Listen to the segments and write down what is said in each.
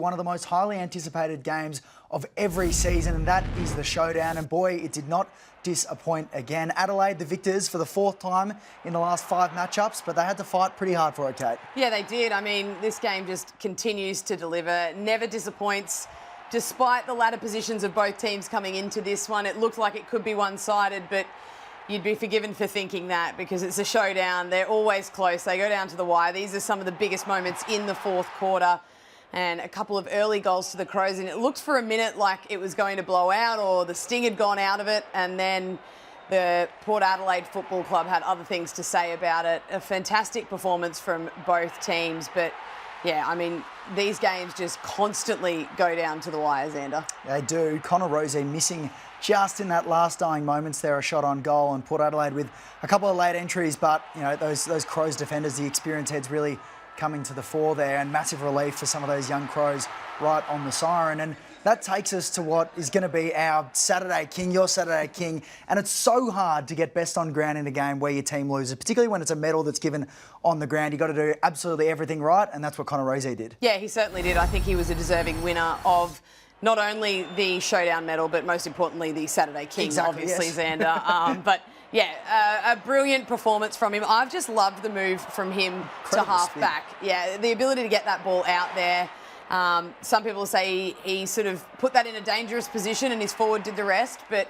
one of the most highly anticipated games of every season, and that is the Showdown. And boy, it did not disappoint again. Adelaide, the victors for the fourth time in the last 5 matchups, but they had to fight pretty hard for it, Kate. Yeah, they did. I mean, this game just continues to deliver, never disappoints. Despite the ladder positions of both teams coming into this one, it looked like it could be one-sided, but you'd be forgiven for thinking that because it's a showdown. They're always close. They go down to the wire. These are some of the biggest moments in the fourth quarter, and a couple of early goals to the Crows, and it looked for a minute like it was going to blow out or the sting had gone out of it, and then the Port Adelaide Football Club had other things to say about it. A fantastic performance from both teams, but yeah, I mean, these games just constantly go down to the wire, Xander. They do. Connor Rozee missing just in that last dying moments there, a shot on goal, and Port Adelaide with a couple of late entries, but you know, those Crows defenders, the experienced heads really coming to the fore there, and massive relief for some of those young Crows right on the siren. And that takes us to what is going to be our Saturday King, your Saturday King. And it's so hard to get best on ground in a game where your team loses, particularly when it's a medal that's given on the ground. You've got to do absolutely everything right, and that's what Connor Rozee did. Yeah, he certainly did. I think he was a deserving winner of not only the Showdown medal, but most importantly, the Saturday King, exactly, obviously, yes. Xander. But yeah, a brilliant performance from him. I've just loved the move from him to half-back. Yeah, the ability to get that ball out there. Some people say he sort of put that in a dangerous position and his forward did the rest, but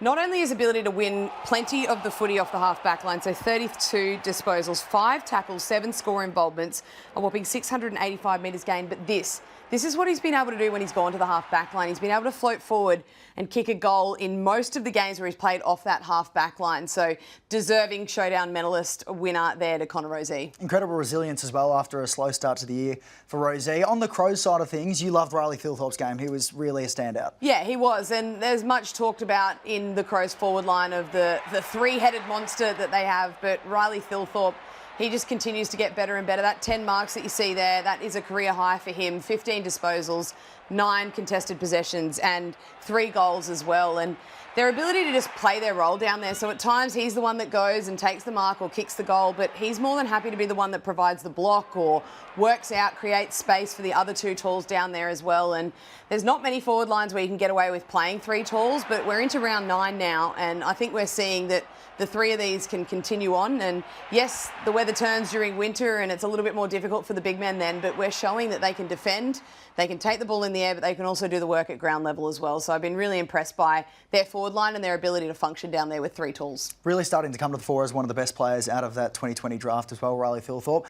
not only his ability to win plenty of the footy off the half-back line, so 32 disposals, 5 tackles, 7 score involvements, a whopping 685 metres gained, but this is what he's been able to do when he's gone to the half-back line. He's been able to float forward and kick a goal in most of the games where he's played off that half-back line. So deserving Showdown medalist winner there to Connor Rozee. Incredible resilience as well after a slow start to the year for Rozee. On the Crows side of things, you loved Riley Thilthorpe's game. He was really a standout. Yeah, he was. And there's much talked about in the Crows forward line of the three-headed monster that they have. But Riley Thilthorpe, he just continues to get better and better. That 10 marks that you see there, that is a career high for him. 15 disposals, 9 contested possessions and 3 goals as well. And their ability to just play their role down there. So at times he's the one that goes and takes the mark or kicks the goal, but he's more than happy to be the one that provides the block or works out, creates space for the other 2 talls down there as well. And there's not many forward lines where you can get away with playing 3 talls, but we're into round 9 now, and I think we're seeing that the 3 of these can continue on. And yes, the weather turns during winter and it's a little bit more difficult for the big men then, but we're showing that they can defend, they can take the ball in the air, but they can also do the work at ground level as well. So I've been really impressed by their forward line and their ability to function down there with 3 tools. Really starting to come to the fore as one of the best players out of that 2020 draft as well, Riley Thilthorpe.